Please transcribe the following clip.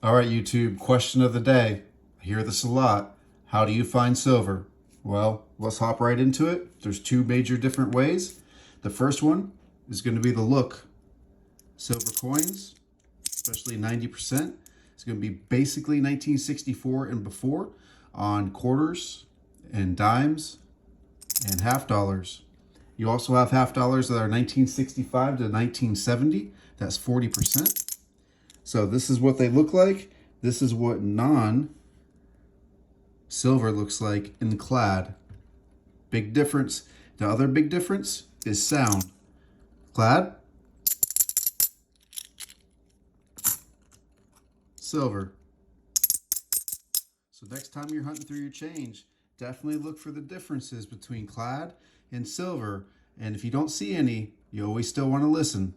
All right, YouTube, question of the day. I hear this a lot. How do you find silver? Well, let's hop right into it. There's two major different ways. The first one is going to be the look. Silver coins, especially 90%, it's going to be basically 1964 and before on quarters and dimes and half dollars. You also have half dollars that are 1965 to 1970. That's 40%. So this is what they look like. This is what non-silver looks like in clad. Big difference. The other big difference is sound. Clad, silver. So next time you're hunting through your change, definitely look for the differences between clad and silver. And if you don't see any, you always still want to listen.